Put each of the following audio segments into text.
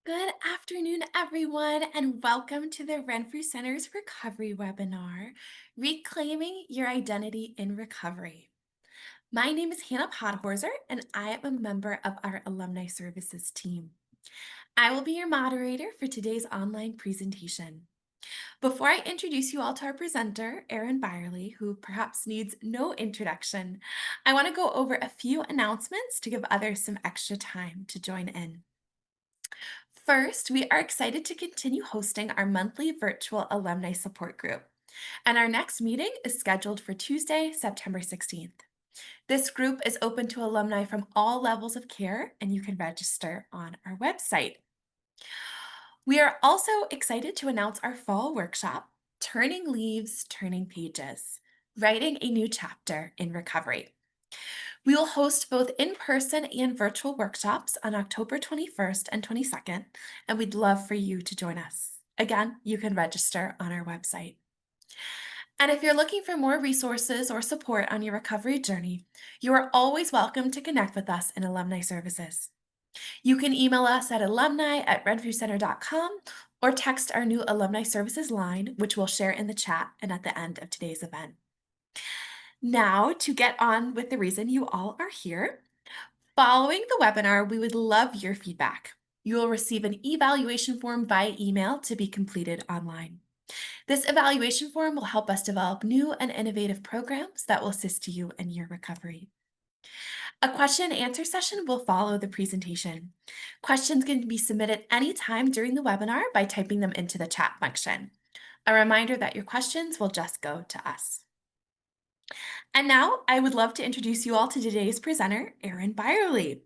Good afternoon, everyone, and welcome to the Renfrew Center's Recovery webinar, Reclaiming Your Identity in Recovery. My name is Hannah Podhorzer, and I am a member of our Alumni Services team. I will be your moderator for today's online presentation. Before I introduce you all to our presenter, Erin Birely, who perhaps needs no introduction, I want to go over a few announcements to give others some extra time to join in. First, we are excited to continue hosting our monthly virtual alumni support group, and our next meeting is scheduled for Tuesday, September 16th. This group is open to alumni from all levels of care, and you can register on our website. We are also excited to announce our fall workshop, Turning Leaves, Turning Pages, Writing a New Chapter in Recovery. We will host both in-person and virtual workshops on October 21st and 22nd, and we'd love for you to join us. Again, you can register on our website. And if you're looking for more resources or support on your recovery journey, you are always welcome to connect with us in Alumni Services. You can email us at alumni@renfrewcenter.com or text our new Alumni Services line, which we'll share in the chat and at the end of today's event. Now, to get on with the reason you all are here, following the webinar, we would love your feedback. You will receive an evaluation form via email to be completed online. This evaluation form will help us develop new and innovative programs that will assist you in your recovery. A question and answer session will follow the presentation. Questions can be submitted anytime during the webinar by typing them into the chat function. A reminder that your questions will just go to us. And now I would love to introduce you all to today's presenter, Erin Birely.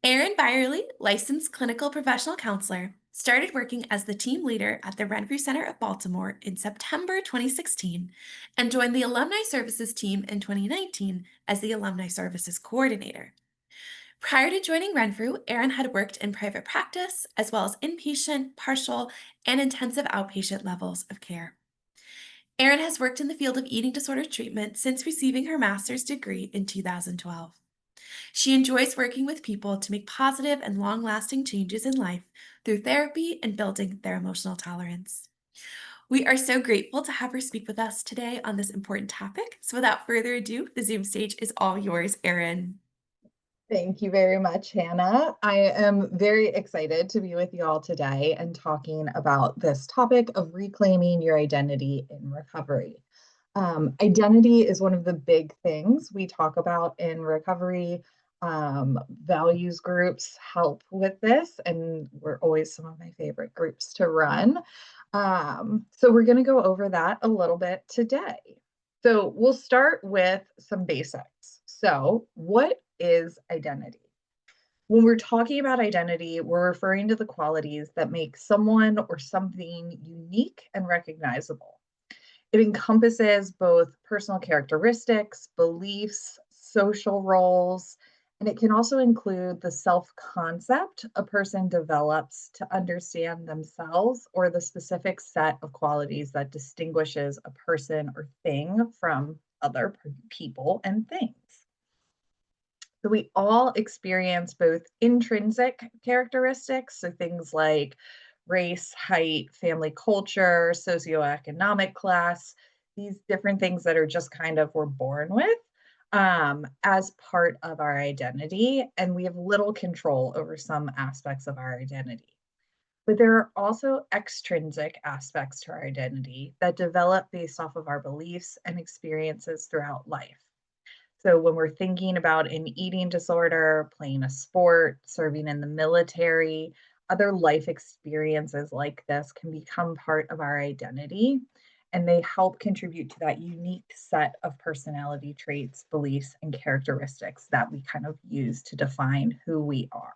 Erin Birely, licensed clinical professional counselor, started working as the team leader at the Renfrew Center of Baltimore in September 2016 and joined the Alumni Services team in 2019 as the Alumni Services Coordinator. Prior to joining Renfrew, Erin had worked in private practice as well as inpatient, partial, and intensive outpatient levels of care. Erin has worked in the field of eating disorder treatment since receiving her master's degree in 2012. She enjoys working with people to make positive and long-lasting changes in life through therapy and building their emotional tolerance. We are so grateful to have her speak with us today on this important topic. So without further ado, the Zoom stage is all yours, Erin. Thank you very much, Hannah. I am very excited to be with you all today and talking about this topic of reclaiming your identity in recovery. Identity is one of the big things we talk about in recovery. Values groups help with this, and we're always some of my favorite groups to run. So we're going to go over that a little bit today. So we'll start with some basics. So, what is identity? When we're talking about identity, we're referring to the qualities that make someone or something unique and recognizable. It encompasses both personal characteristics, beliefs, social roles, and it can also include the self concept a person develops to understand themselves or the specific set of qualities that distinguishes a person or thing from other people and things. So we all experience both intrinsic characteristics, so things like race, height, family culture, socioeconomic class, these different things that are just kind of we're born with as part of our identity. And we have little control over some aspects of our identity. But there are also extrinsic aspects to our identity that develop based off of our beliefs and experiences throughout life. So when we're thinking about an eating disorder, playing a sport, serving in the military, other life experiences like this can become part of our identity, and they help contribute to that unique set of personality traits, beliefs, and characteristics that we kind of use to define who we are.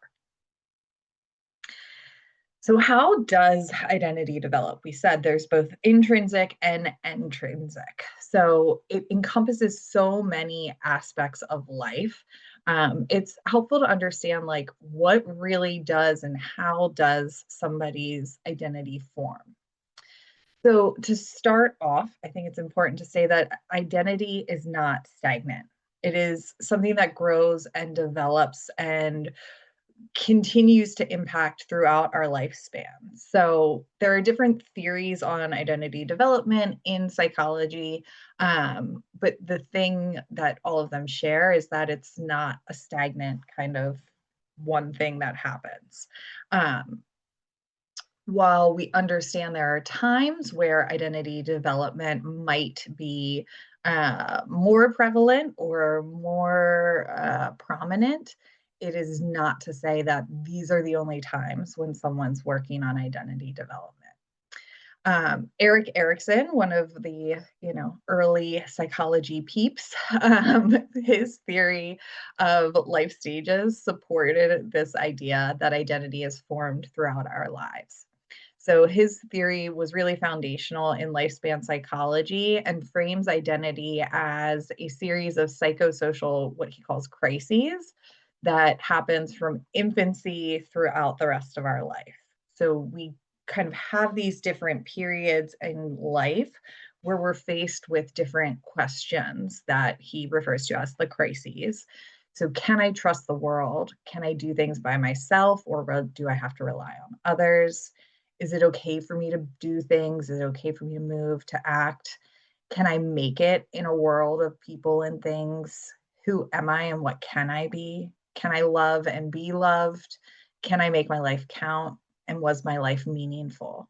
So how does identity develop? We said there's both intrinsic and extrinsic. So it encompasses so many aspects of life. It's helpful to understand like what really does and how does somebody's identity form. So to start off, I think it's important to say that identity is not stagnant. It is something that grows and develops and continues to impact throughout our lifespan. So there are different theories on identity development in psychology, but the thing that all of them share is that it's not a stagnant kind of one thing that happens. Um, while we understand there are times where identity development might be more prevalent or more prominent, it is not to say that these are the only times when someone's working on identity development. Eric Erickson, one of the early psychology peeps, his theory of life stages supported this idea that identity is formed throughout our lives. So his theory was really foundational in lifespan psychology and frames identity as a series of psychosocial, what he calls crises, that happens from infancy throughout the rest of our life. So we kind of have these different periods in life where we're faced with different questions that he refers to as the crises. So, can I trust the world? Can I do things by myself, or do I have to rely on others? Is it okay for me to do things? Is it okay for me to move, to act? Can I make it in a world of people and things? Who am I and what can I be? Can I love and be loved? Can I make my life count? And was my life meaningful?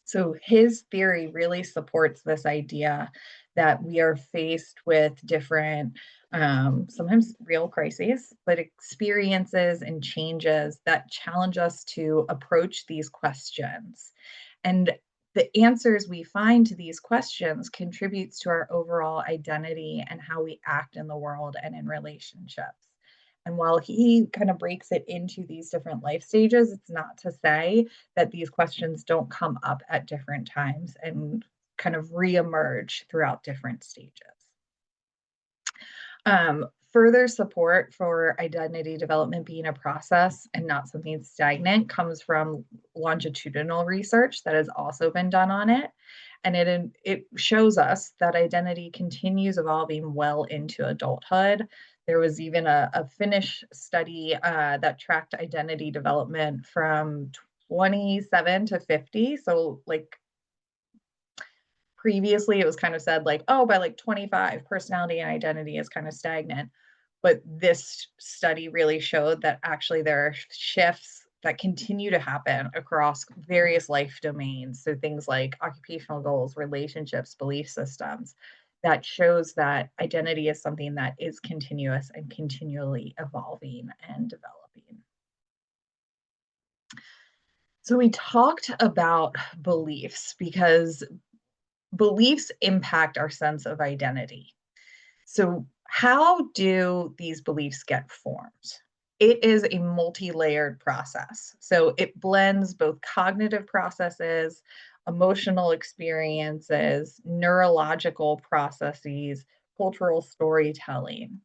So his theory really supports this idea that we are faced with different, sometimes real crises, but experiences and changes that challenge us to approach these questions. And the answers we find to these questions contributes to our overall identity and how we act in the world and in relationships. And while he kind of breaks it into these different life stages, it's not to say that these questions don't come up at different times and kind of reemerge throughout different stages. Further support for identity development being a process and not something stagnant comes from longitudinal research that has also been done on it. And it shows us that identity continues evolving well into adulthood. There was even a Finnish study that tracked identity development from 27 to 50. So, like, previously it was kind of said, like, oh, by like 25, personality and identity is kind of stagnant. But this study really showed that actually there are shifts that continue to happen across various life domains. So things like occupational goals, relationships, belief systems, that shows that identity is something that is continuous and continually evolving and developing. So we talked about beliefs because beliefs impact our sense of identity. So, how do these beliefs get formed? It is a multi layered process. So, it blends both cognitive processes, emotional experiences, neurological processes, cultural storytelling.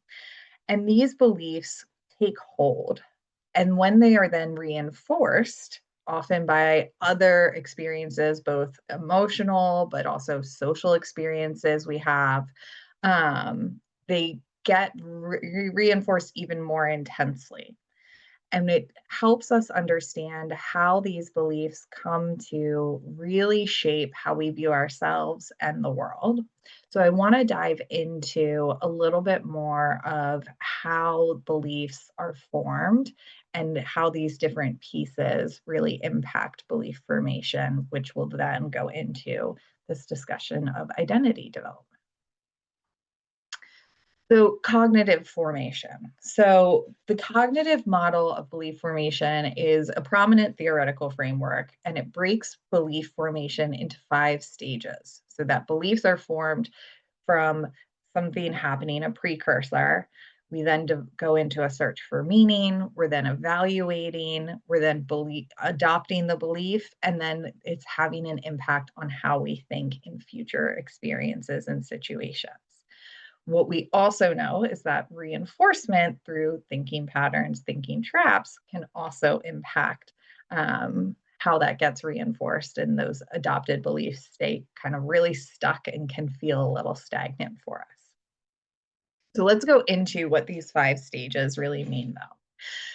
And these beliefs take hold. And when they are then reinforced, often by other experiences, both emotional but also social experiences we have, they get reinforced even more intensely. And it helps us understand how these beliefs come to really shape how we view ourselves and the world. So, I want to dive into a little bit more of how beliefs are formed and how these different pieces really impact belief formation, which will then go into this discussion of identity development. So, cognitive formation. So, the cognitive model of belief formation is a prominent theoretical framework, and it breaks belief formation into 5 stages. So, that beliefs are formed from something happening, a precursor. We then go into a search for meaning. We're then evaluating. We're then adopting the belief, and then it's having an impact on how we think in future experiences and situations. What we also know is that reinforcement through thinking patterns, thinking traps can also impact how that gets reinforced, and those adopted beliefs stay kind of really stuck and can feel a little stagnant for us. So let's go into what these 5 stages really mean, though.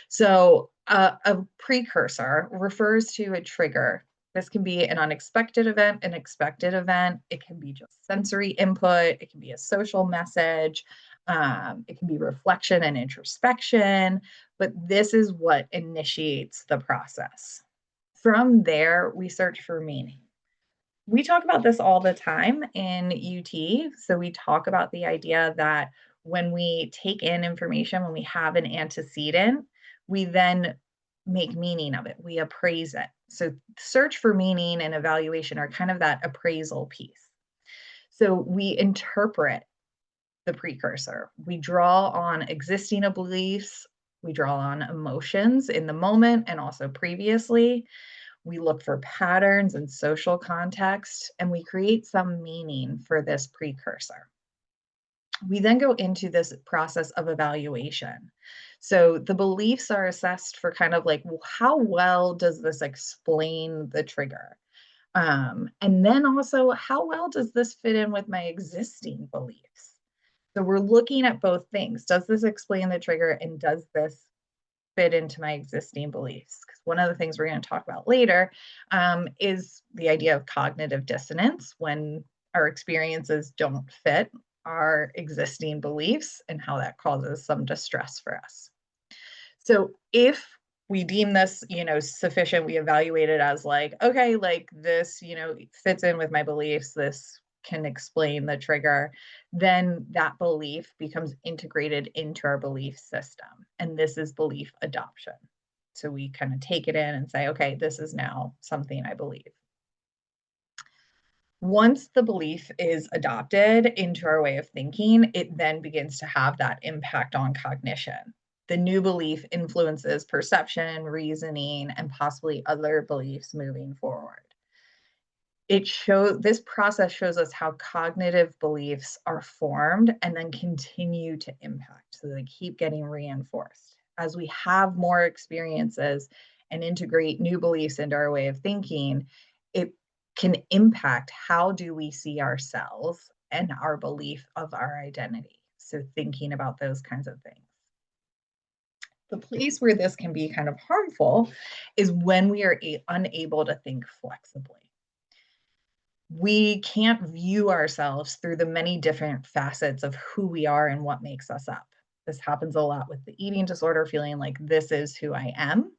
So, a precursor refers to a trigger. This can be an unexpected event, an expected event. It can be just sensory input. It can be a social message. It can be reflection and introspection. But this is what initiates the process. From there, we search for meaning. We talk about this all the time in UT. So we talk about the idea that when we take in information, when we have an antecedent, we then make meaning of it. We appraise it. So search for meaning and evaluation are kind of that appraisal piece. So we interpret the precursor. We draw on existing beliefs, we draw on emotions in the moment and also previously, we look for patterns and social context, and we create some meaning for this precursor. We then go into this process of evaluation. So the beliefs are assessed for kind of like, well, how well does this explain the trigger? And then also, how well does this fit in with my existing beliefs? So we're looking at both things. Does this explain the trigger and does this fit into my existing beliefs? Because one of the things we're going to talk about later is the idea of cognitive dissonance when our experiences don't fit our existing beliefs and how that causes some distress for us. So if we deem this, sufficient, we evaluate it as like, okay, like this, fits in with my beliefs, this can explain the trigger, then that belief becomes integrated into our belief system. And this is belief adoption. So we kind of take it in and say, okay, this is now something I believe. Once the belief is adopted into our way of thinking, it then begins to have that impact on cognition. The new belief influences perception, reasoning, and possibly other beliefs moving forward. This process shows us how cognitive beliefs are formed and then continue to impact. So they keep getting reinforced. As we have more experiences and integrate new beliefs into our way of thinking, it can impact how do we see ourselves and our belief of our identity. So thinking about those kinds of things. The place where this can be kind of harmful is when we are unable to think flexibly. We can't view ourselves through the many different facets of who we are and what makes us up. This happens a lot with the eating disorder, feeling like this is who I am.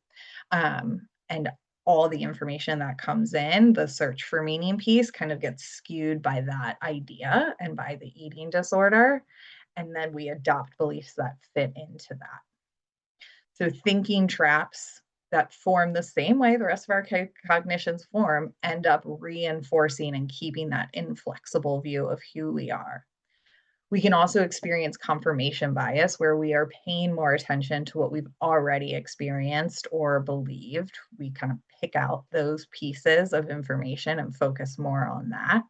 And all the information that comes in, the search for meaning piece kind of gets skewed by that idea and by the eating disorder. And then we adopt beliefs that fit into that. So thinking traps that form the same way the rest of our cognitions form end up reinforcing and keeping that inflexible view of who we are. We can also experience confirmation bias where we are paying more attention to what we've already experienced or believed. We kind of pick out those pieces of information and focus more on that.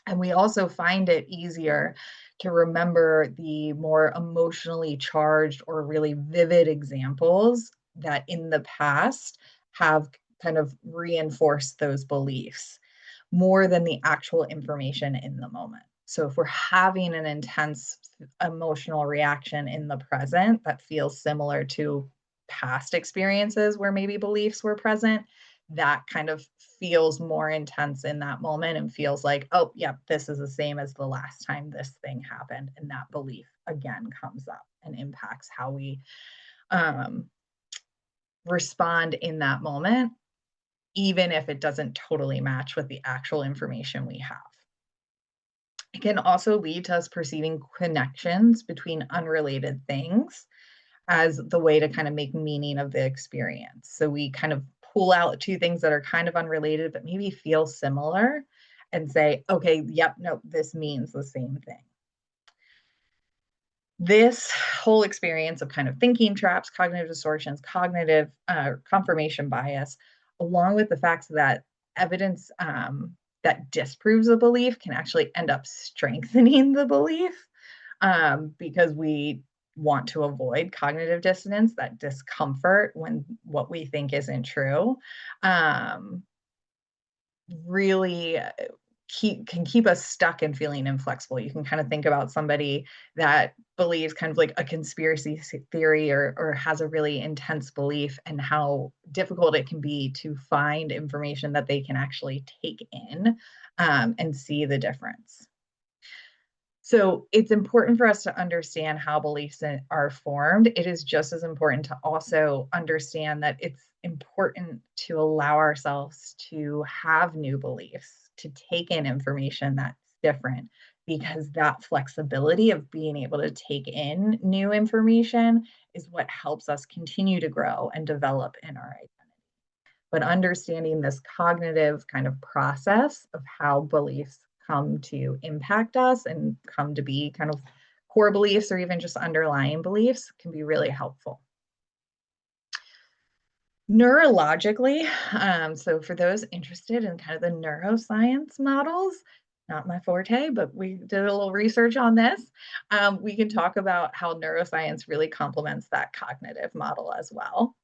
And we also find it easier to remember the more emotionally charged or really vivid examples that in the past have kind of reinforced those beliefs more than the actual information in the moment. So if we're having an intense emotional reaction in the present that feels similar to past experiences where maybe beliefs were present, that kind of feels more intense in that moment and feels like, oh, yeah, this is the same as the last time this thing happened. And that belief again comes up and impacts how we um, respond in that moment, even if it doesn't totally match with the actual information we have. It can also lead to us perceiving connections between unrelated things as the way to kind of make meaning of the experience. So we kind of pull out two things that are kind of unrelated, but maybe feel similar and say, okay, yep, no, this means the same thing. This whole experience of kind of thinking traps, cognitive distortions, cognitive confirmation bias, along with the fact that evidence that disproves a belief can actually end up strengthening the belief because we want to avoid cognitive dissonance, that discomfort when what we think isn't true, really can keep us stuck and feeling inflexible. You can kind of think about somebody that believes kind of like a conspiracy theory or has a really intense belief, and how difficult it can be to find information that they can actually take in, and see the difference. So it's important for us to understand how beliefs are formed. It is just as important to also understand that it's important to allow ourselves to have new beliefs, to take in information that's different, because that flexibility of being able to take in new information is what helps us continue to grow and develop in our identity. But understanding this cognitive kind of process of how beliefs come to impact us and come to be kind of core beliefs or even just underlying beliefs can be really helpful. Neurologically, so for those interested in kind of the neuroscience models, not my forte, but we did a little research on this. We can talk about how neuroscience really complements that cognitive model as well.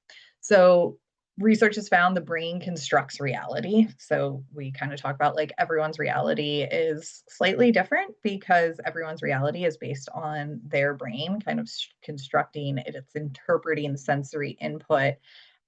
So, research has found the brain constructs reality. So, we kind of talk about like everyone's reality is slightly different because everyone's reality is based on their brain kind of constructing it, it's interpreting sensory input,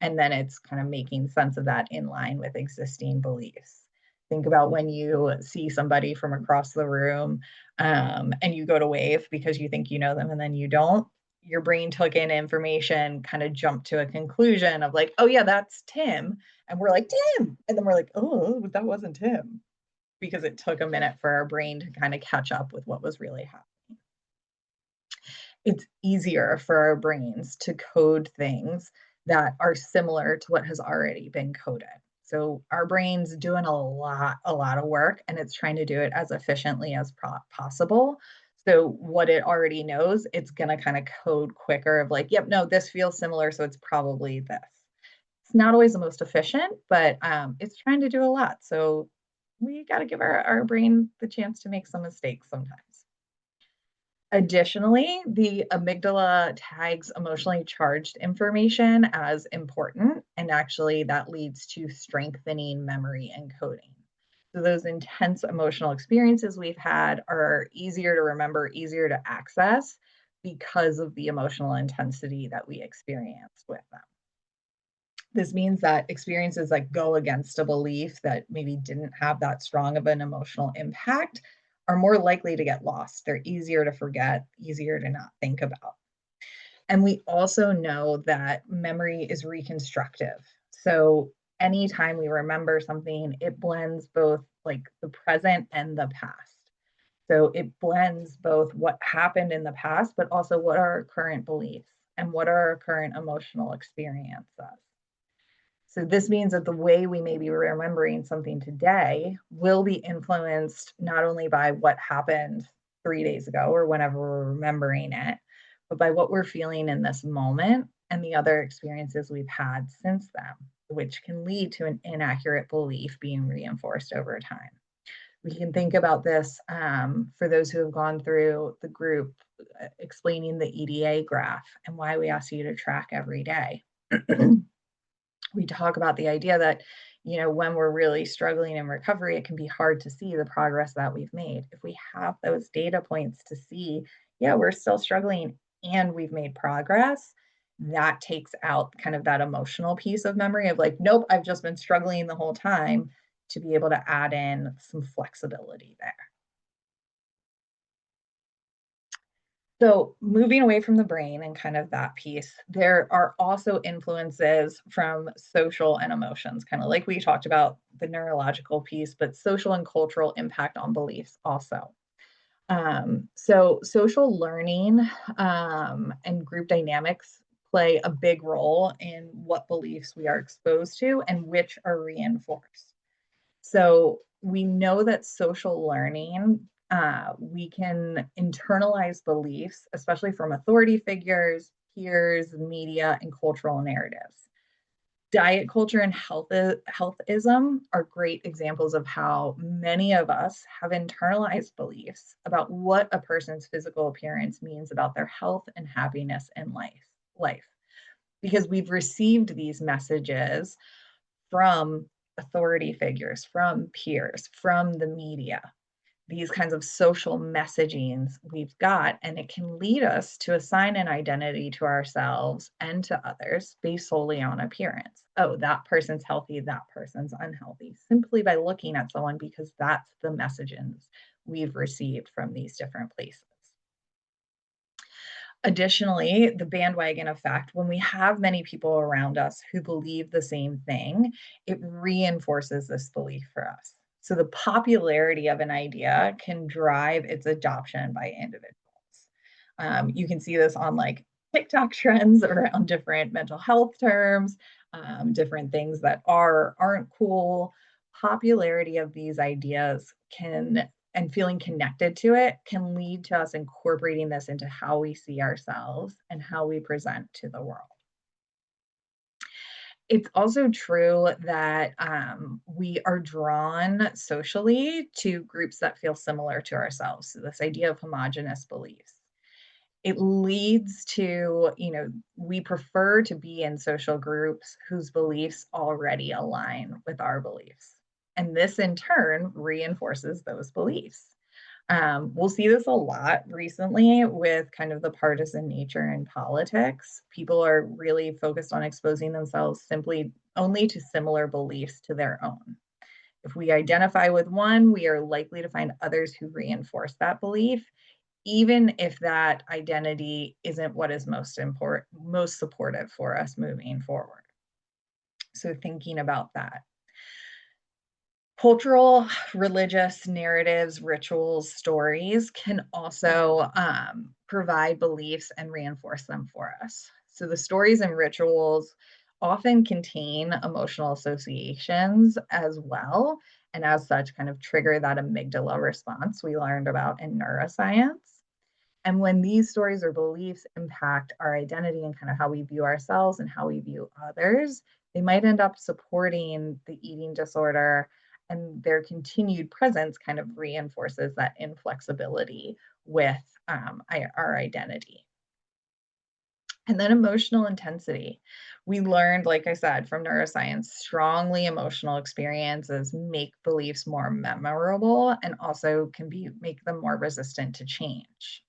and then it's kind of making sense of that in line with existing beliefs. Think about when you see somebody from across the room, and you go to wave because you think you know them and then you don't. Your brain took in information, kind of jumped to a conclusion of like, oh, yeah, that's Tim. And we're like, Tim. And then we're like, oh, that wasn't Tim, because it took a minute for our brain to kind of catch up with what was really happening. It's easier for our brains to code things that are similar to what has already been coded. So our brain's doing a lot of work, and it's trying to do it as efficiently as possible. So what it already knows, it's going to kind of code quicker of like, yep, no, this feels similar, so it's probably this. It's not always the most efficient, but it's trying to do a lot. So we got to give our brain the chance to make some mistakes sometimes. Additionally, the amygdala tags emotionally charged information as important, and actually that leads to strengthening memory and coding. So those intense emotional experiences we've had are easier to remember, easier to access because of the emotional intensity that we experience with them. This means that experiences that go against a belief that maybe didn't have that strong of an emotional impact are more likely to get lost. They're easier to forget, easier to not think about. And we also know that memory is reconstructive. So anytime we remember something, it blends both like the present and the past. So it blends both what happened in the past, but also what are our current beliefs and what are our current emotional experiences. So this means that the way we may be remembering something today will be influenced not only by what happened 3 days ago or whenever we're remembering it, but by what we're feeling in this moment and the other experiences we've had since then, which can lead to an inaccurate belief being reinforced over time. We can think about this, for those who have gone through the group, explaining the EDA graph and why we ask you to track every day. We talk about the idea that, when we're really struggling in recovery, it can be hard to see the progress that we've made. If we have those data points to see, yeah, we're still struggling and we've made progress, that takes out kind of that emotional piece of memory of like, nope, I've just been struggling the whole time, to be able to add in some flexibility there. So, moving away from the brain and kind of that piece, there are also influences from social and emotions, kind of like we talked about the neurological piece, but social and cultural impact on beliefs also. So, social learning, and group dynamics play a big role in what beliefs we are exposed to and which are reinforced. So we know that social learning, we can internalize beliefs, especially from authority figures, peers, media, and cultural narratives. Diet culture and healthism are great examples of how many of us have internalized beliefs about what a person's physical appearance means about their health and happiness in life, because we've received these messages from authority figures, from peers, from the media, these kinds of social messagings we've got, and it can lead us to assign an identity to ourselves and to others based solely on appearance. Oh, that person's healthy, that person's unhealthy, simply by looking at someone because that's the messages we've received from these different places. Additionally, the bandwagon effect, when we have many people around us who believe the same thing, it reinforces this belief for us. So the popularity of an idea can drive its adoption by individuals. You can see this on like TikTok trends around different mental health terms, different things that aren't cool. Popularity of these ideas can and feeling connected to it can lead to us incorporating this into how we see ourselves and how we present to the world. It's also true that we are drawn socially to groups that feel similar to ourselves. So, this idea of homogenous beliefs. It leads to, we prefer to be in social groups whose beliefs already align with our beliefs. And this in turn reinforces those beliefs. We'll see this a lot recently with kind of the partisan nature in politics. People are really focused on exposing themselves simply only to similar beliefs to their own. If we identify with one, we are likely to find others who reinforce that belief, even if that identity isn't what is most supportive for us moving forward. So thinking about that. Cultural, religious narratives, rituals, stories can also provide beliefs and reinforce them for us. So the stories and rituals often contain emotional associations as well, and as such, kind of trigger that amygdala response we learned about in neuroscience. And when these stories or beliefs impact our identity and kind of how we view ourselves and how we view others, they might end up supporting the eating disorder, and their continued presence kind of reinforces that inflexibility with our identity. And then emotional intensity. We learned, like I said, from neuroscience, strongly emotional experiences make beliefs more memorable and also can make them more resistant to change.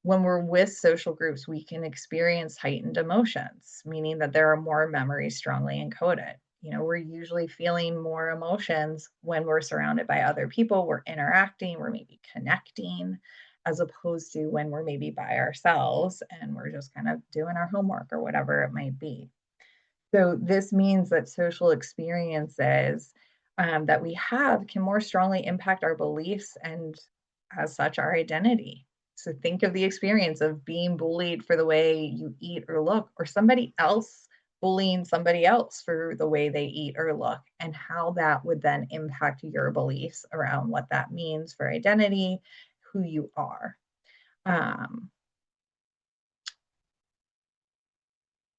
When we're with social groups, we can experience heightened emotions, meaning that there are more memories strongly encoded. We're usually feeling more emotions when we're surrounded by other people, we're interacting, we're maybe connecting, as opposed to when we're maybe by ourselves and we're just kind of doing our homework or whatever it might be. So this means that social experiences that we have can more strongly impact our beliefs and, as such, our identity. So think of the experience of being bullied for the way you eat or look, or somebody else bullying somebody else for the way they eat or look, and how that would then impact your beliefs around what that means for identity, who you are. Um,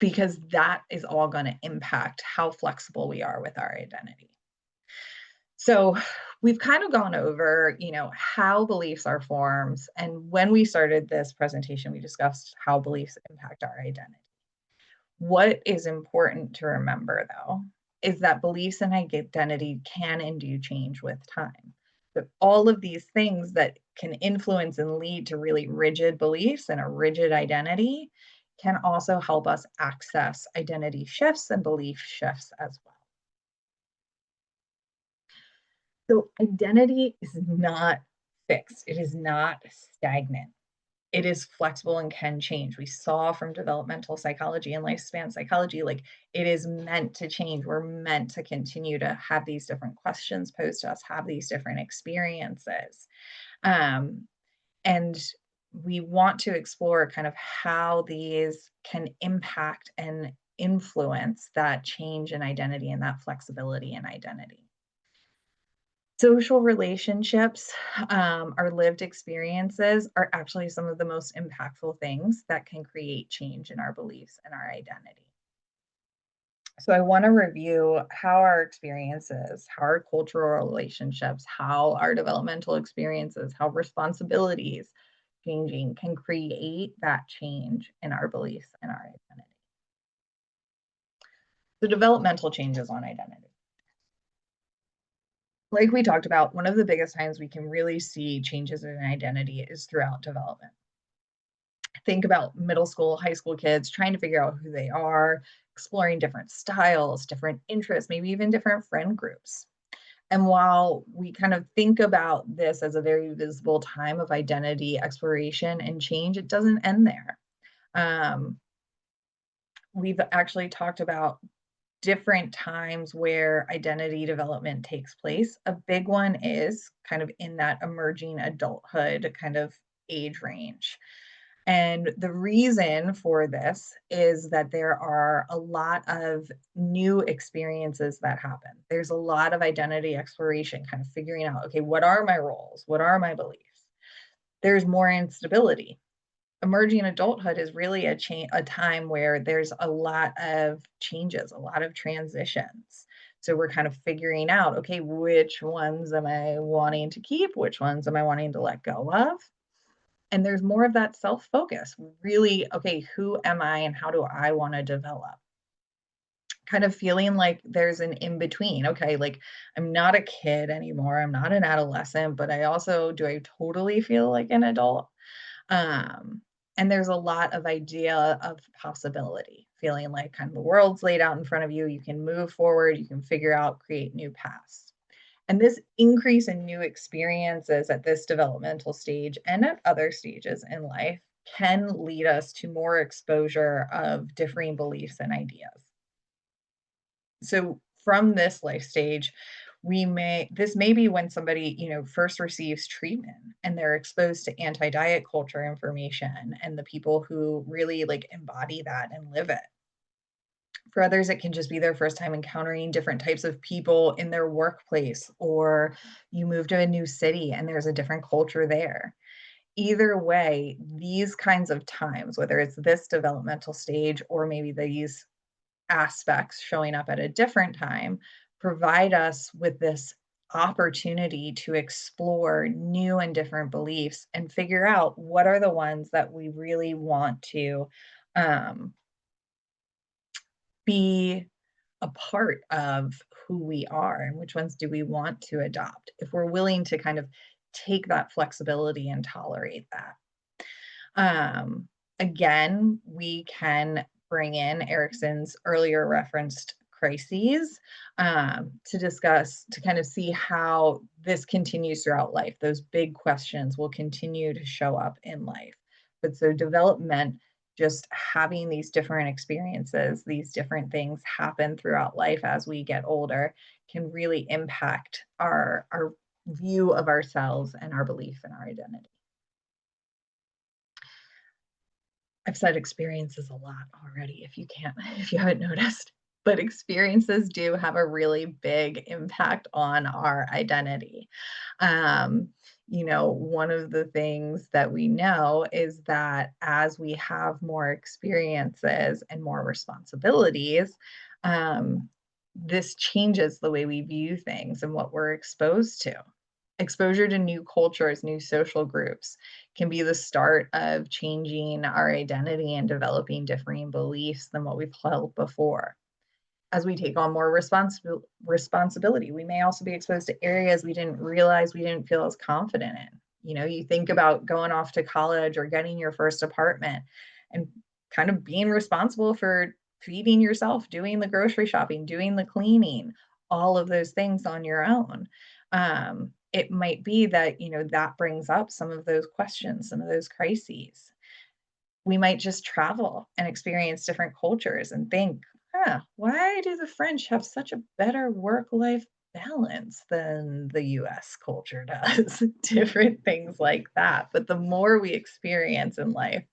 because that is all going to impact how flexible we are with our identity. So we've kind of gone over, how beliefs are formed. And when we started this presentation, we discussed how beliefs impact our identity. What is important to remember, though, is that beliefs and identity can and do change with time. But all of these things that can influence and lead to really rigid beliefs and a rigid identity can also help us access identity shifts and belief shifts as well. So identity is not fixed. It is not stagnant. It is flexible and can change. We saw from developmental psychology and lifespan psychology, like it is meant to change. We're meant to continue to have these different questions posed to us, have these different experiences. Um, and we want to explore kind of how these can impact and influence that change in identity and that flexibility in identity. Social relationships, our lived experiences are actually some of the most impactful things that can create change in our beliefs and our identity. So I want to review how our experiences, how our cultural relationships, how our developmental experiences, how responsibilities changing can create that change in our beliefs and our identity. The developmental changes on identity. Like we talked about, one of the biggest times we can really see changes in identity is throughout development. Think about middle school, high school kids trying to figure out who they are, exploring different styles, different interests, maybe even different friend groups. And while we kind of think about this as a very visible time of identity exploration and change, it doesn't end there. Um, we've actually talked about different times where identity development takes place. A big one is kind of in that emerging adulthood kind of age range. And the reason for this is that there are a lot of new experiences that happen. There's a lot of identity exploration, kind of figuring out, okay, what are my roles? What are my beliefs? There's more instability. Emerging adulthood is really a time where there's a lot of changes, a lot of transitions. So we're kind of figuring out, okay, which ones am I wanting to keep? Which ones am I wanting to let go of? And there's more of that self-focus, really, okay, who am I and how do I want to develop? Kind of feeling like there's an in between. Okay, like I'm not a kid anymore. I'm not an adolescent, but I also do I totally feel like an adult? Um, and there's a lot of idea of possibility, feeling like kind of the world's laid out in front of you. You can move forward, you can figure out, create new paths. And this increase in new experiences at this developmental stage and at other stages in life can lead us to more exposure of differing beliefs and ideas. So from this life stage, this may be when somebody, first receives treatment and they're exposed to anti-diet culture information and the people who really like embody that and live it. For others, it can just be their first time encountering different types of people in their workplace, or you move to a new city and there's a different culture there. Either way, these kinds of times, whether it's this developmental stage or maybe these aspects showing up at a different time, provide us with this opportunity to explore new and different beliefs and figure out what are the ones that we really want to um, be a part of who we are and which ones do we want to adopt if we're willing to kind of take that flexibility and tolerate that. Um, Again, we can bring in Erickson's earlier referenced crises to discuss, to kind of see how this continues throughout life. Those big questions will continue to show up in life. But so development, just having these different experiences, these different things happen throughout life as we get older, can really impact our view of ourselves and our belief in our identity. I've said experiences a lot already if you can't if you haven't noticed, but experiences do have a really big impact on our identity. Um, one of the things that we know is that as we have more experiences and more responsibilities, um, this changes the way we view things and what we're exposed to. Exposure to new cultures, new social groups can be the start of changing our identity and developing differing beliefs than what we've held before. As we take on more responsibility, we may also be exposed to areas we didn't realize we didn't feel as confident in. You think about going off to college or getting your first apartment and kind of being responsible for feeding yourself, doing the grocery shopping, doing the cleaning, all of those things on your own. It might be that, that brings up some of those questions, some of those crises. We might just travel and experience different cultures and think, huh, why do the French have such a better work life balance than the US culture does? Different things like that. But the more we experience in life,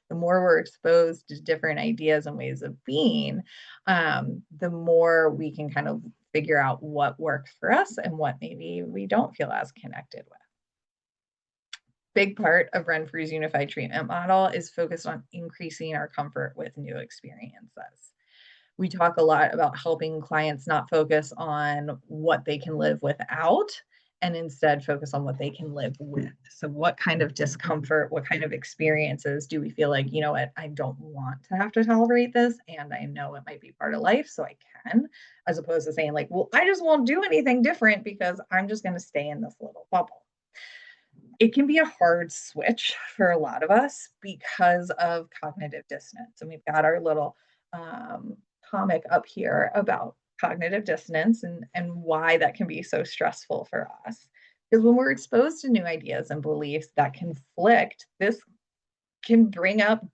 the more we're exposed to different ideas and ways of being, the more we can kind of figure out what works for us and what maybe we don't feel as connected with. Big part of Renfrew's unified treatment model is focused on increasing our comfort with new experiences. We talk a lot about helping clients not focus on what they can live without and instead focus on what they can live with. So, what kind of discomfort, what kind of experiences do we feel like, you know what, I don't want to have to tolerate this, and I know it might be part of life, so I can, as opposed to saying, like, well, I just won't do anything different because I'm just going to stay in this little bubble. It can be a hard switch for a lot of us because of cognitive dissonance. And we've got our little um, comic up here about cognitive dissonance and why that can be so stressful for us. Because when we're exposed to new ideas and beliefs that conflict, this can bring up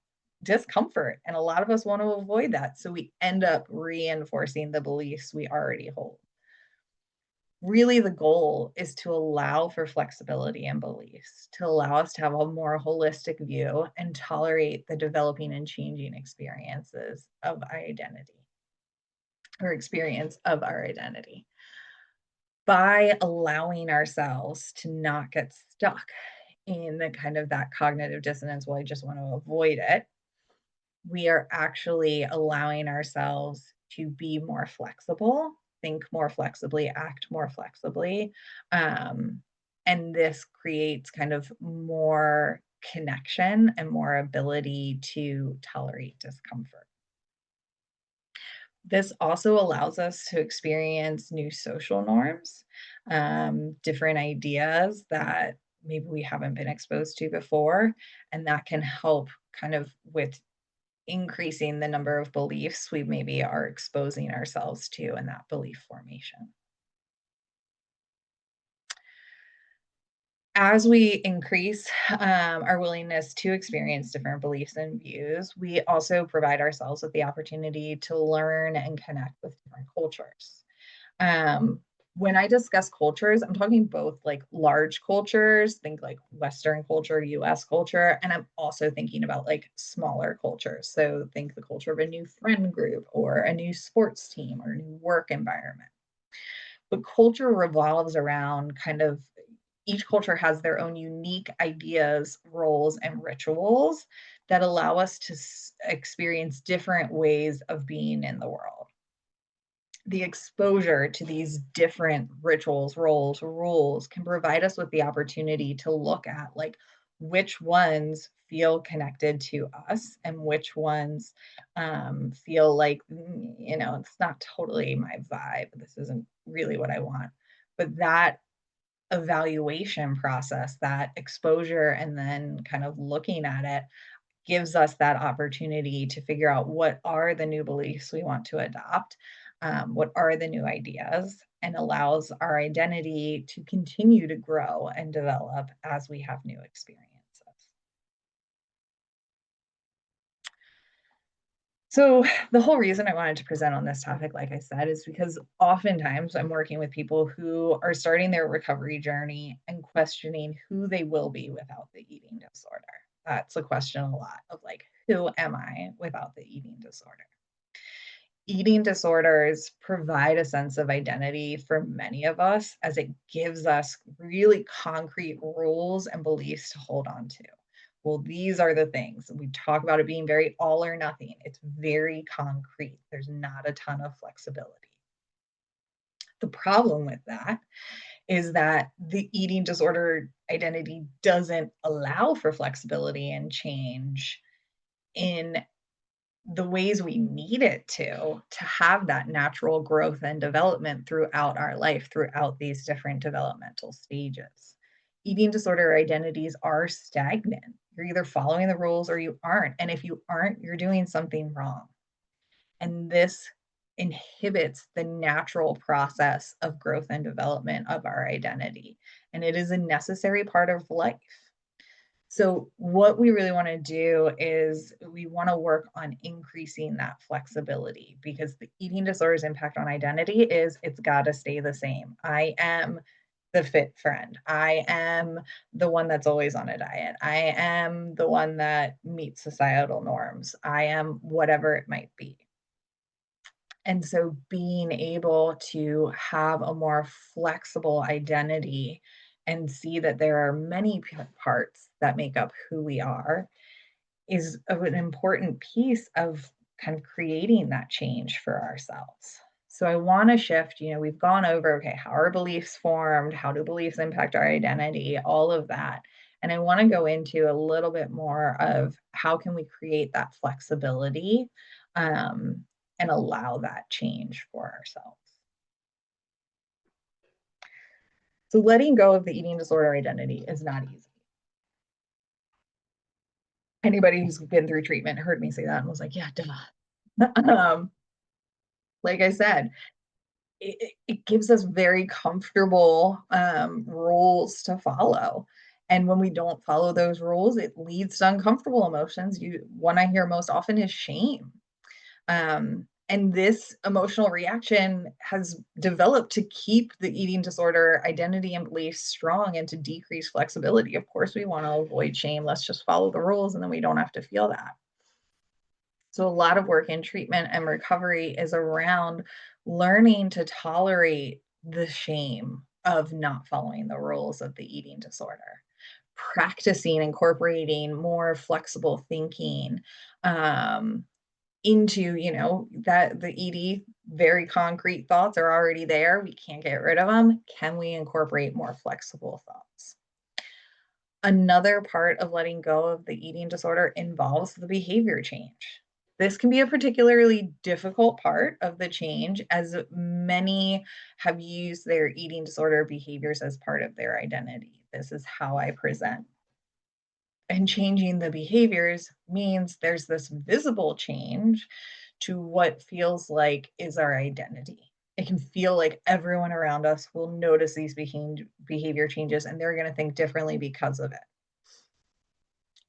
discomfort. And a lot of us want to avoid that. So we end up reinforcing the beliefs we already hold. Really, the goal is to allow for flexibility and beliefs, to allow us to have a more holistic view and tolerate the developing and changing experiences of our identity or experience of our identity. By allowing ourselves to not get stuck in the kind of that cognitive dissonance, well, I just want to avoid it, we are actually allowing ourselves to be more flexible, think more flexibly, act more flexibly. Um, and this creates kind of more connection and more ability to tolerate discomfort. This also allows us to experience new social norms, different ideas that maybe we haven't been exposed to before. And that can help kind of with increasing the number of beliefs we maybe are exposing ourselves to in that belief formation. As we increase our willingness to experience different beliefs and views, we also provide ourselves with the opportunity to learn and connect with different cultures. Um, when I discuss cultures, I'm talking both like large cultures, think like Western culture, US culture, and I'm also thinking about like smaller cultures. So think the culture of a new friend group or a new sports team or a new work environment. But culture revolves around kind of each culture has their own unique ideas, roles, and rituals that allow us to experience different ways of being in the world. The exposure to these different rituals, roles, rules can provide us with the opportunity to look at like which ones feel connected to us and which ones feel like, it's not totally my vibe. This isn't really what I want. But that evaluation process, that exposure, and then kind of looking at it gives us that opportunity to figure out what are the new beliefs we want to adopt, what are the new ideas, and allows our identity to continue to grow and develop as we have new experiences. So, the whole reason I wanted to present on this topic, like I said, is because oftentimes I'm working with people who are starting their recovery journey and questioning who they will be without the eating disorder. That's a question a lot of like, who am I without the eating disorder? Eating disorders provide a sense of identity for many of us as it gives us really concrete rules and beliefs to hold on to. Well, these are the things. We talk about it being very all or nothing. It's very concrete. There's not a ton of flexibility. The problem with that is that the eating disorder identity doesn't allow for flexibility and change in the ways we need it to have that natural growth and development throughout our life, throughout these different developmental stages. Eating disorder identities are stagnant. You're either following the rules or you aren't. And if you aren't, you're doing something wrong. And this inhibits the natural process of growth and development of our identity. And it is a necessary part of life. So, what we really want to do is we want to work on increasing that flexibility because the eating disorder's impact on identity is it's got to stay the same. I am the fit friend. I am the one that's always on a diet. I am the one that meets societal norms. I am whatever it might be. And so being able to have a more flexible identity and see that there are many parts that make up who we are is an important piece of kind of creating that change for ourselves. So I want to shift, we've gone over, okay, how are beliefs formed? How do beliefs impact our identity? All of that. And I want to go into a little bit more of how can we create that flexibility um, and allow that change for ourselves. So letting go of the eating disorder identity is not easy. Anybody who's been through treatment heard me say that and was like, yeah, duh. Like I said, it gives us very comfortable rules to follow. And when we don't follow those rules, it leads to uncomfortable emotions. One I hear most often is shame. And this emotional reaction has developed to keep the eating disorder identity and beliefs strong and to decrease flexibility. Of course, we want to avoid shame. Let's just follow the rules and then we don't have to feel that. So, a lot of work in treatment and recovery is around learning to tolerate the shame of not following the rules of the eating disorder, practicing incorporating more flexible thinking into, that the ED, very concrete thoughts are already there. We can't get rid of them. Can we incorporate more flexible thoughts? Another part of letting go of the eating disorder involves the behavior change. This can be a particularly difficult part of the change, as many have used their eating disorder behaviors as part of their identity. This is how I present. And changing the behaviors means there's this visible change to what feels like is our identity. It can feel like everyone around us will notice these behavior changes and they're going to think differently because of it.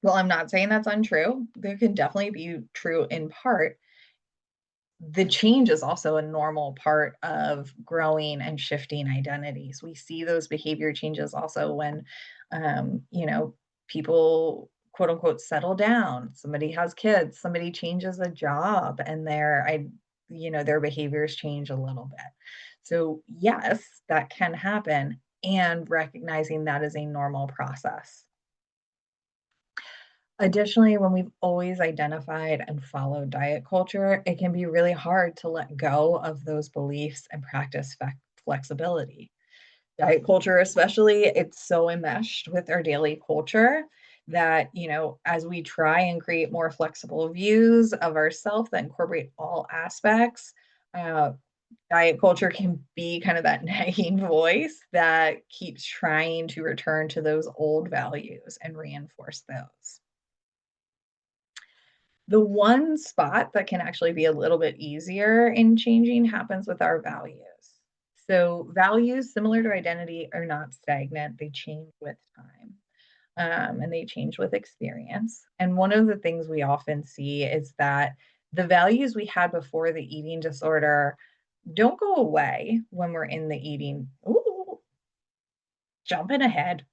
Well, I'm not saying that's untrue. There can definitely be true in part. The change is also a normal part of growing and shifting identities. We see those behavior changes also when, people quote unquote settle down. Somebody has kids, somebody changes a job, and their behaviors change a little bit. So yes, that can happen, and recognizing that is a normal process. Additionally, when we've always identified and followed diet culture, it can be really hard to let go of those beliefs and practice flexibility. Diet culture, especially, it's so enmeshed with our daily culture that, as we try and create more flexible views of ourselves that incorporate all aspects, uh, diet culture can be kind of that nagging voice that keeps trying to return to those old values and reinforce those. The one spot that can actually be a little bit easier in changing happens with our values. So, values, similar to identity, are not stagnant, they change with time. And they change with experience. And one of the things we often see is that the values we had before the eating disorder don't go away when we're in the eating. Ooh, jumping ahead.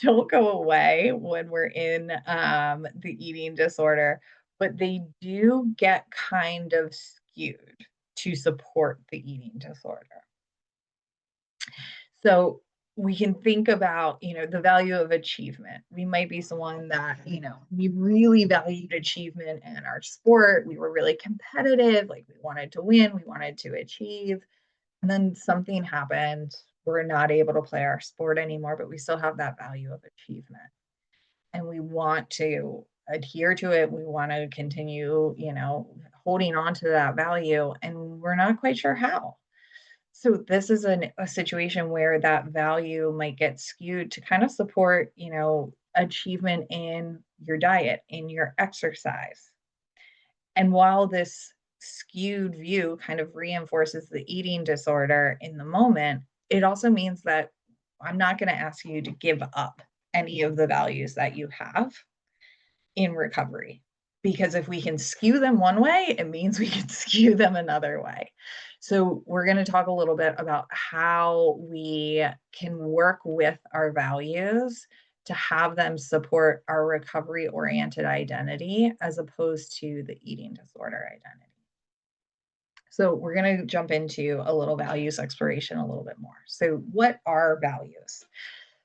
Don't go away when we're in the eating disorder, but they do get kind of skewed to support the eating disorder. So we can think about, the value of achievement. We might be someone that, we really valued achievement in our sport. We were really competitive, like we wanted to win, we wanted to achieve. And then something happened. We're not able to play our sport anymore, but we still have that value of achievement. And we want to adhere to it. We want to continue, holding on to that value. And we're not quite sure how. So this is a situation where that value might get skewed to kind of support, achievement in your diet, in your exercise. And while this skewed view kind of reinforces the eating disorder in the moment, it also means that I'm not going to ask you to give up any of the values that you have in recovery. Because if we can skew them one way, it means we can skew them another way. So, we're going to talk a little bit about how we can work with our values to have them support our recovery oriented identity as opposed to the eating disorder identity. So, we're going to jump into a little values exploration a little bit more. So, what are values?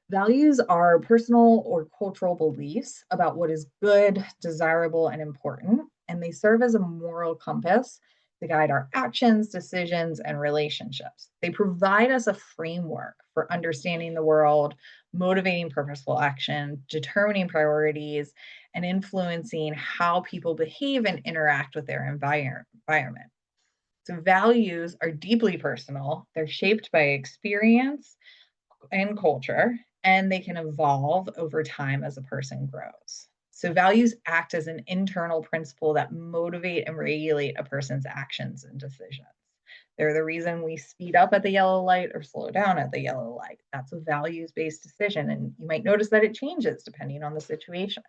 Values are personal or cultural beliefs about what is good, desirable, and important, and they serve as a moral compass to guide our actions, decisions, and relationships. They provide us a framework for understanding the world, motivating purposeful action, determining priorities, and influencing how people behave and interact with their environment. So, values are deeply personal, they're shaped by experience and culture, and they can evolve over time as a person grows. So, values act as an internal principle that motivate and regulate a person's actions and decisions. They're the reason we speed up at the yellow light or slow down at the yellow light. That's a values based decision. And you might notice that it changes depending on the situation.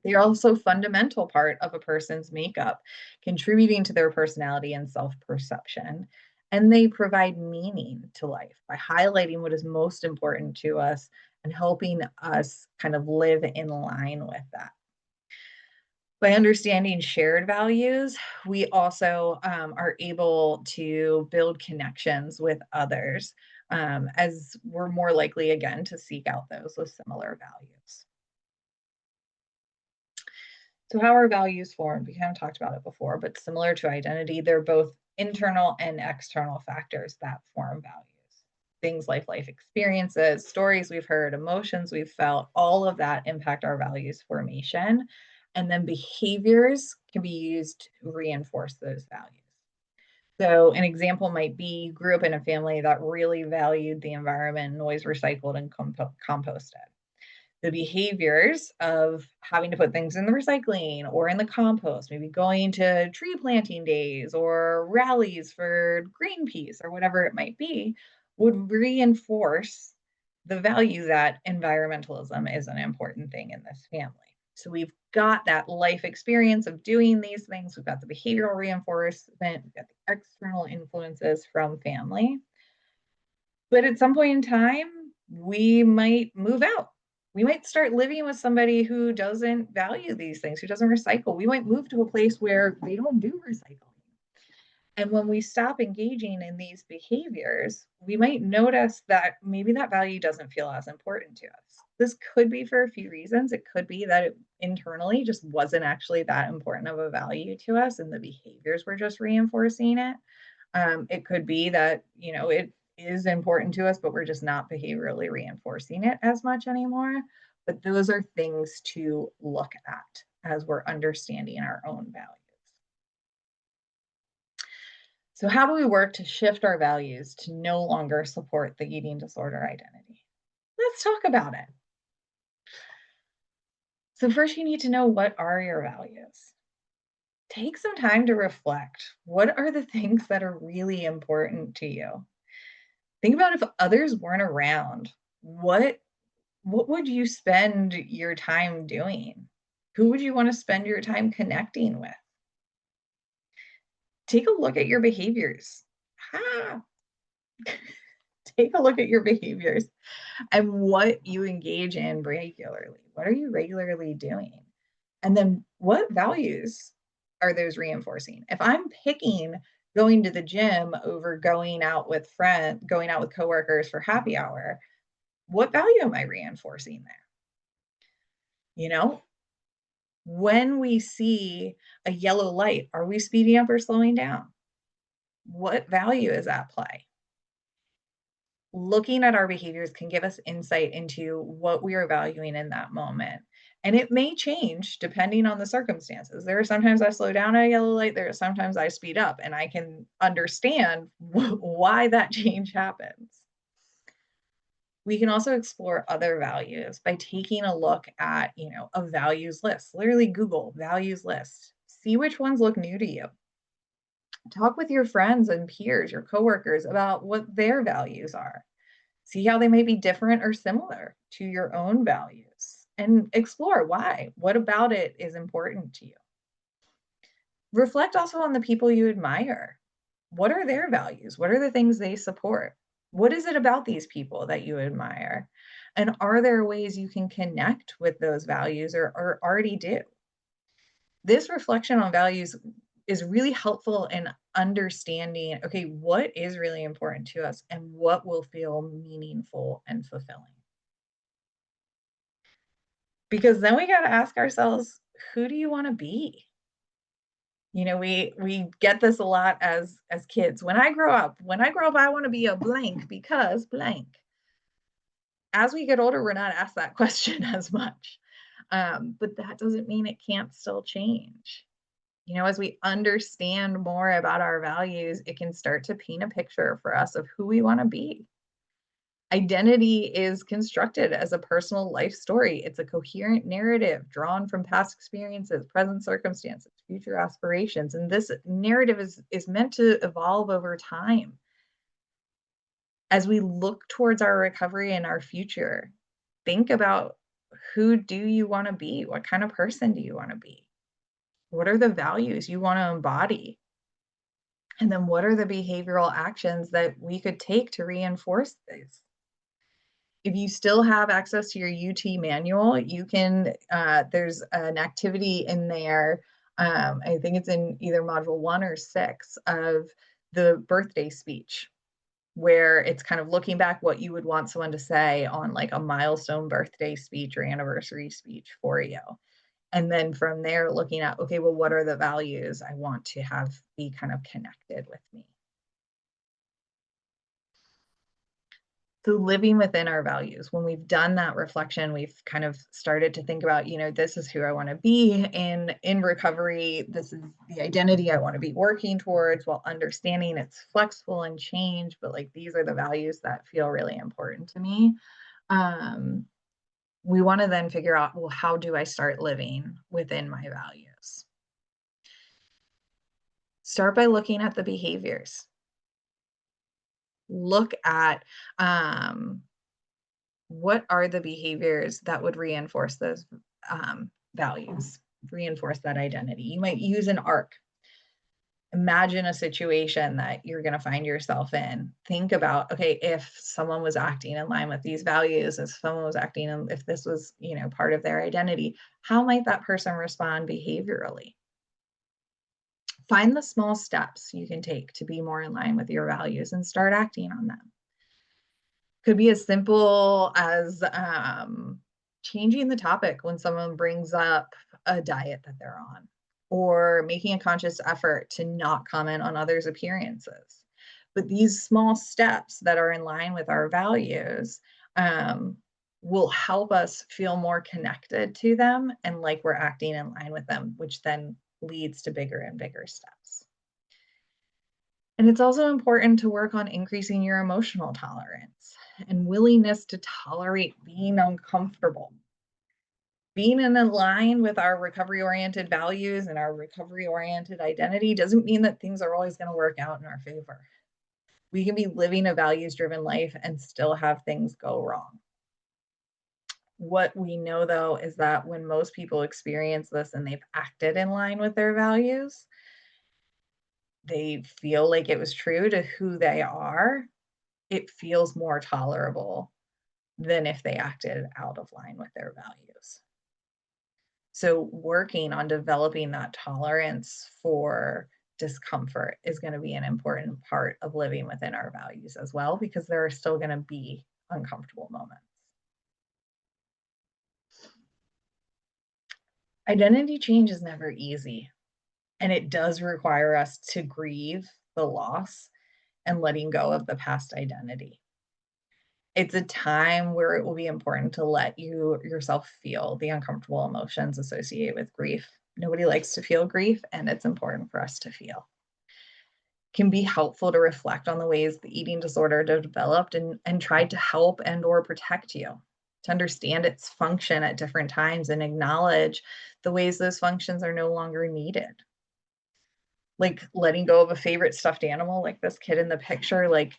They're also a fundamental part of a person's makeup, contributing to their personality and self perception. And they provide meaning to life by highlighting what is most important to us and helping us kind of live in line with that. By understanding shared values, we also are able to build connections with others, as we're more likely, again, to seek out those with similar values. So, how are values formed? We kind of talked about it before, but similar to identity, they're both internal and external factors that form values. Things like life experiences, stories we've heard, emotions we've felt, all of that impact our values formation. And then behaviors can be used to reinforce those values. So, an example might be you grew up in a family that really valued the environment, and always recycled and composted. The behaviors of having to put things in the recycling or in the compost, maybe going to tree planting days or rallies for Greenpeace or whatever it might be, would reinforce the value that environmentalism is an important thing in this family. So we've got that life experience of doing these things, we've got the behavioral reinforcement, we've got the external influences from family. But at some point in time, we might move out. We might start living with somebody who doesn't value these things, who doesn't recycle. We might move to a place where they don't do recycling. And when we stop engaging in these behaviors, we might notice that maybe that value doesn't feel as important to us. This could be for a few reasons. It could be that it internally just wasn't actually that important of a value to us, and the behaviors were just reinforcing it. It could be that, it is important to us, but we're just not behaviorally reinforcing it as much anymore. But those are things to look at as we're understanding our own values. So, how do we work to shift our values to no longer support the eating disorder identity? Let's talk about it. So, first, you need to know, what are your values? Take some time to reflect. What are the things that are really important to you? Think about, if others weren't around, what would you spend your time doing? Who would you want to spend your time connecting with? Take a look at your behaviors. Ah, take a look at your behaviors and what you engage in regularly. What are you regularly doing? And then, what values are those reinforcing? If I'm picking going to the gym over going out with coworkers for happy hour, what value am I reinforcing there? You know, when we see a yellow light, are we speeding up or slowing down? What value is at play? Looking at our behaviors can give us insight into what we are valuing in that moment. And it may change depending on the circumstances. There are sometimes I slow down at a yellow light, there are sometimes I speed up, and I can understand why that change happens. We can also explore other values by taking a look at, a values list. Literally Google values list. See which ones look new to you. Talk with your friends and peers, your coworkers, about what their values are. See how they may be different or similar to your own values, and explore why. What about it is important to you? Reflect also on the people you admire. What are their values? What are the things they support? What is it about these people that you admire? And are there ways you can connect with those values, or already do? This reflection on values is really helpful in understanding, okay, what is really important to us and what will feel meaningful and fulfilling. Because then we got to ask ourselves, who do you want to be? We get this a lot as kids. When I grow up, I want to be a blank because blank. As we get older, we're not asked that question as much. But that doesn't mean it can't still change. As we understand more about our values, it can start to paint a picture for us of who we want to be. Identity is constructed as a personal life story. It's a coherent narrative drawn from past experiences, present circumstances, future aspirations. And this narrative is meant to evolve over time. As we look towards our recovery and our future, think about, who do you want to be? What kind of person do you want to be? What are the values you want to embody? And then what are the behavioral actions that we could take to reinforce this? If you still have access to your UT manual, you can, there's an activity in there. I think it's in either module 1 or 6 of the birthday speech, where it's kind of looking back what you would want someone to say on like a milestone birthday speech or anniversary speech for you. And then from there, looking at, okay, well, what are the values I want to have be kind of connected with me? So living within our values, when we've done that reflection, we've kind of started to think about, this is who I want to be in recovery. This is the identity I want to be working towards, while understanding it's flexible and change, but like these are the values that feel really important to me. Um, we want to then figure out, well, how do I start living within my values? Start by looking at the behaviors. Look at, what are the behaviors that would reinforce those values, reinforce that identity? You might use an arc. Imagine a situation that you're going to find yourself in. Think about, okay, if someone was acting in line with these values, if someone was acting, if this was, part of their identity, how might that person respond behaviorally? Find the small steps you can take to be more in line with your values and start acting on them. Could be as simple as changing the topic when someone brings up a diet that they're on, or making a conscious effort to not comment on others' appearances. But these small steps that are in line with our values will help us feel more connected to them and like we're acting in line with them, which then leads to bigger and bigger steps. And it's also important to work on increasing your emotional tolerance and willingness to tolerate being uncomfortable. Being in line with our recovery oriented values and our recovery oriented identity doesn't mean that things are always going to work out in our favor. We can be living a values driven life and still have things go wrong. What we know, though, is that when most people experience this and they've acted in line with their values, they feel like it was true to who they are, it feels more tolerable than if they acted out of line with their values. So working on developing that tolerance for discomfort is going to be an important part of living within our values as well, because there are still going to be uncomfortable moments. Identity change is never easy, and it does require us to grieve the loss and letting go of the past identity. It's a time where it will be important to let yourself feel the uncomfortable emotions associated with grief. Nobody likes to feel grief, and it's important for us to feel. It can be helpful to reflect on the ways the eating disorder developed and tried to help and or protect you, to understand its function at different times and acknowledge the ways those functions are no longer needed. Like letting go of a favorite stuffed animal, like this kid in the picture, like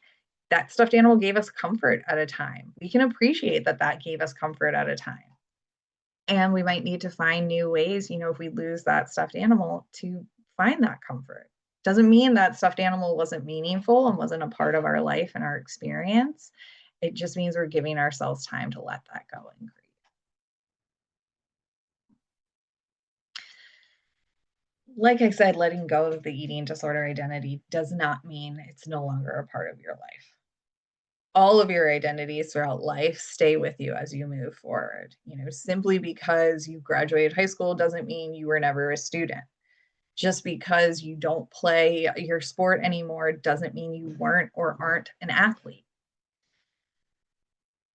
that stuffed animal gave us comfort at a time. We can appreciate that that gave us comfort at a time. And we might need to find new ways, if we lose that stuffed animal, to find that comfort. Doesn't mean that stuffed animal wasn't meaningful and wasn't a part of our life and our experience. It just means we're giving ourselves time to let that go and grieve. Like I said, letting go of the eating disorder identity does not mean it's no longer a part of your life. All of your identities throughout life stay with you as you move forward. Simply because you graduated high school doesn't mean you were never a student. Just because you don't play your sport anymore doesn't mean you weren't or aren't an athlete.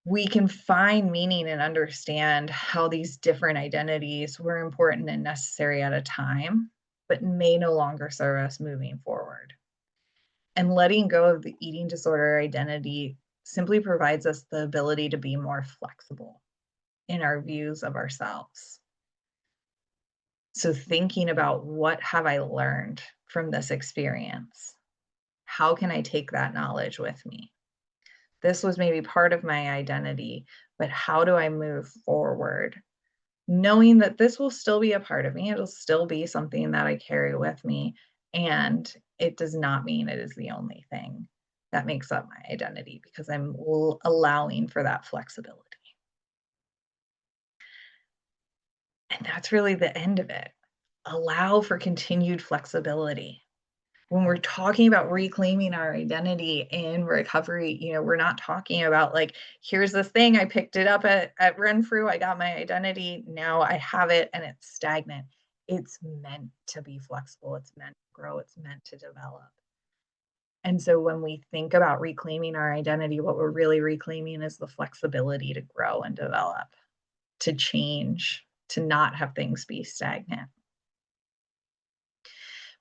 We can find meaning and understand how these different identities were important and necessary at a time, but may no longer serve us moving forward. And letting go of the eating disorder identity simply provides us the ability to be more flexible in our views of ourselves. So, thinking about what have I learned from this experience? How can I take that knowledge with me? This was maybe part of my identity, but how do I move forward? Knowing that this will still be a part of me, it'll still be something that I carry with me. And it does not mean it is the only thing that makes up my identity because I'm allowing for that flexibility. And that's really the end of it. Allow for continued flexibility. When we're talking about reclaiming our identity in recovery, we're not talking about like, here's this thing, I picked it up at Renfrew, I got my identity, now I have it and it's stagnant. It's meant to be flexible, it's meant to grow, it's meant to develop. And so when we think about reclaiming our identity, what we're really reclaiming is the flexibility to grow and develop, to change, to not have things be stagnant.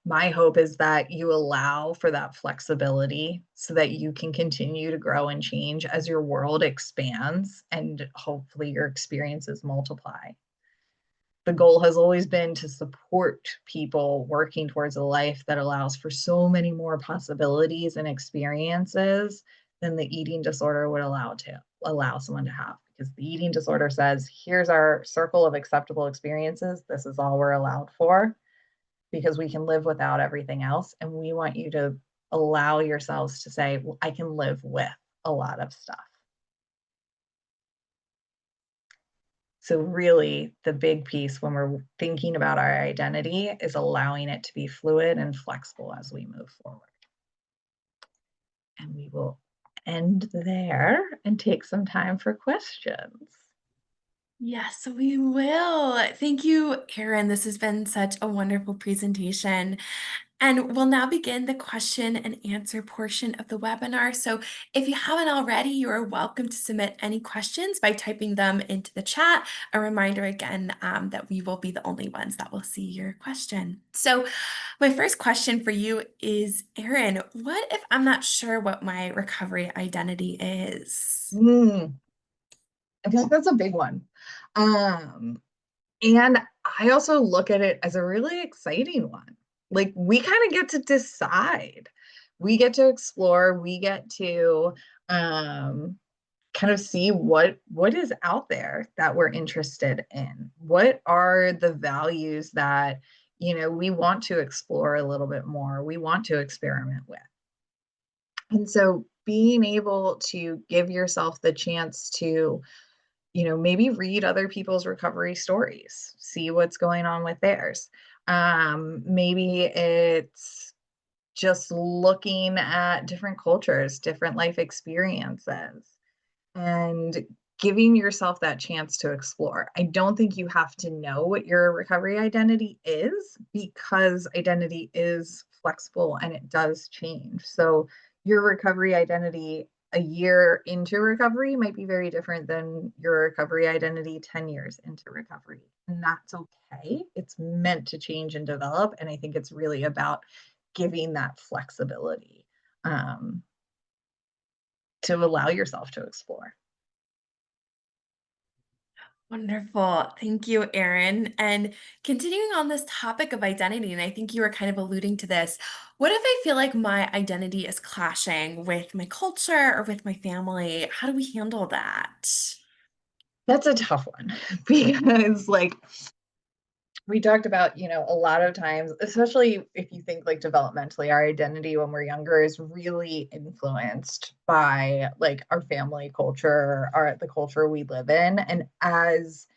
My hope is that you allow for that flexibility so that you can continue to grow and change as your world expands and hopefully your experiences multiply. The goal has always been to support people working towards a life that allows for so many more possibilities and experiences than the eating disorder would allow someone to have, because the eating disorder says, here's our circle of acceptable experiences, this is all we're allowed for, because we can live without everything else. And we want you to allow yourselves to say, well, I can live with a lot of stuff. So, really, the big piece when we're thinking about our identity is allowing it to be fluid and flexible as we move forward. And we will end there and take some time for questions. Yes, we will. Thank you, Erin. This has been such a wonderful presentation. And we'll now begin the question and answer portion of the webinar. So if you haven't already, you are welcome to submit any questions by typing them into the chat. A reminder again that we will be the only ones that will see your question. So my first question for you is, Erin, what if I'm not sure what my recovery identity is? I feel like that's a big one. Um, and I also look at it as a really exciting one. Like, we kind of get to decide. We get to explore, we get to um, kind of see what is out there that we're interested in. What are the values that, we want to explore a little bit more, we want to experiment with. And so being able to give yourself the chance to maybe read other people's recovery stories, see what's going on with theirs. Maybe it's just looking at different cultures, different life experiences, and giving yourself that chance to explore. I don't think you have to know what your recovery identity is, because identity is flexible and it does change. So your recovery identity a year into recovery might be very different than your recovery identity 10 years into recovery. And that's okay. It's meant to change and develop. And I think it's really about giving that flexibility to allow yourself to explore. Wonderful. Thank you, Erin. And continuing on this topic of identity, and I think you were kind of alluding to this, what if I feel like my identity is clashing with my culture or with my family? How do we handle that? That's a tough one because, like, we talked about, a lot of times, especially if you think like developmentally, our identity when we're younger is really influenced by like our family culture, the culture we live in. And as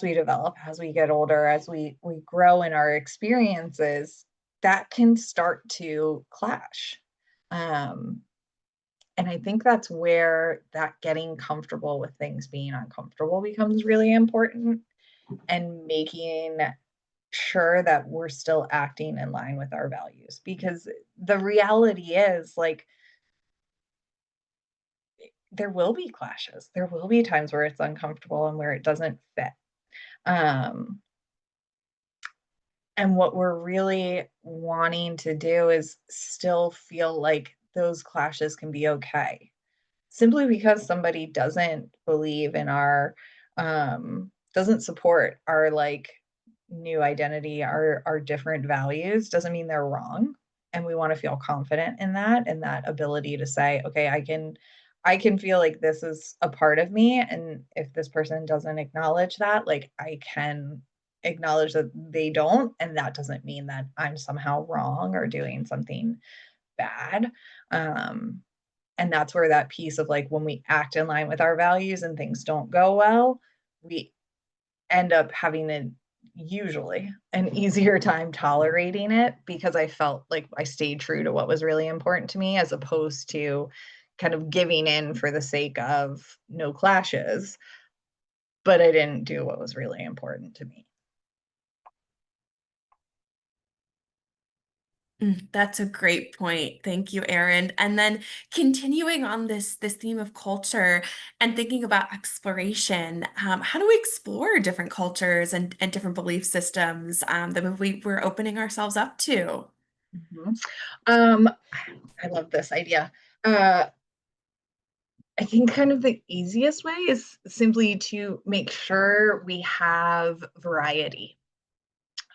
we develop, as we get older, as we grow in our experiences, that can start to clash. Um, and I think that's where that getting comfortable with things being uncomfortable becomes really important, and making sure that we're still acting in line with our values, because the reality is, like, there will be clashes. There will be times where it's uncomfortable and where it doesn't fit. Um, and what we're really wanting to do is still feel like those clashes can be okay. Simply because somebody doesn't believe in our, doesn't support our, like, new identity, our different values, doesn't mean they're wrong, and we wanna feel confident in that, and that ability to say, "Okay, I can feel like this is a part of me, and if this person doesn't acknowledge that, like, I can acknowledge that they don't, and that doesn't mean that I'm somehow wrong or doing something bad." Um, and that's where that piece of, like, when we act in line with our values and things don't go well, we end up having an usually an easier time tolerating it, because I felt like I stayed true to what was really important to me, as opposed to kind of giving in for the sake of no clashes, but I didn't do what was really important to me. That's a great point. Thank you, Erin. And then continuing on this theme of culture and thinking about exploration, how do we explore different cultures and different belief systems that we're opening ourselves up to? Mhm. Um, I love this idea. Uh, I think kind of the easiest way is simply to make sure we have variety.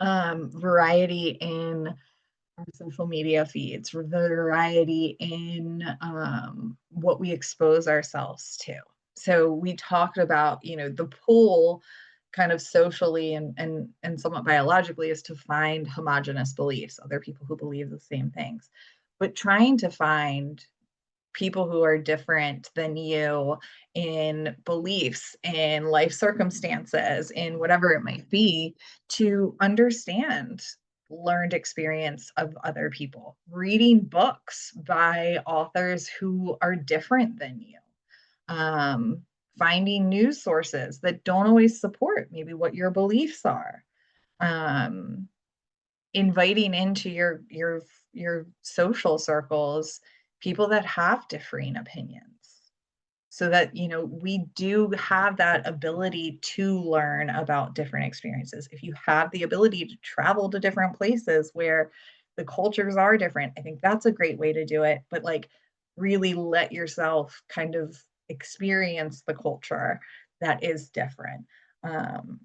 Variety in our social media feeds, variety in what we expose ourselves to. So we talked about, the pull kind of socially and somewhat biologically is to find homogenous beliefs, other people who believe the same things. But trying to find people who are different than you in beliefs, in life circumstances, in whatever it might be, to understand learned experience of other people, reading books by authors who are different than you, um, finding news sources that don't always support maybe what your beliefs are, um, inviting into your social circles people that have differing opinions, so that we do have that ability to learn about different experiences. If you have the ability to travel to different places where the cultures are different, I think that's a great way to do it, but, like, really let yourself kind of experience the culture that is different. um,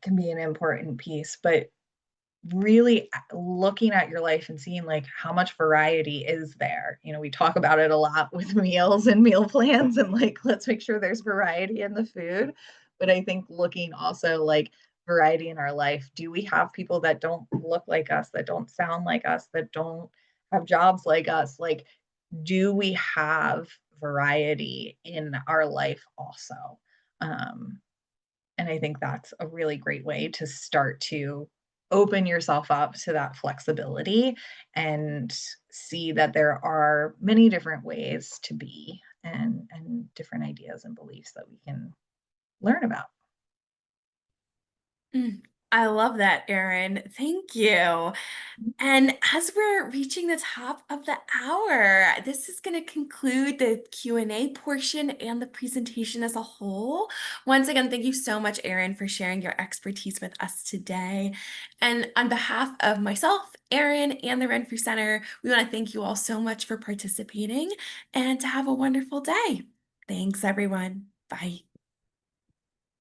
can be an important piece, but really looking at your life and seeing, like, how much variety is there. We talk about it a lot with meals and meal plans, and, like, let's make sure there's variety in the food. But I think looking also, like, variety in our life. Do we have people that don't look like us, that don't sound like us, that don't have jobs like us? Like, do we have variety in our life also? Um, and I think that's a really great way to start to open yourself up to that flexibility and see that there are many different ways to be, and different ideas and beliefs that we can learn about. Mm, I love that, Erin. Thank you. And as we're reaching the top of the hour, this is going to conclude the Q&A portion and the presentation as a whole. Once again, thank you so much, Erin, for sharing your expertise with us today. And on behalf of myself, Erin, and the Renfrew Center, we want to thank you all so much for participating and to have a wonderful day. Thanks, everyone. Bye.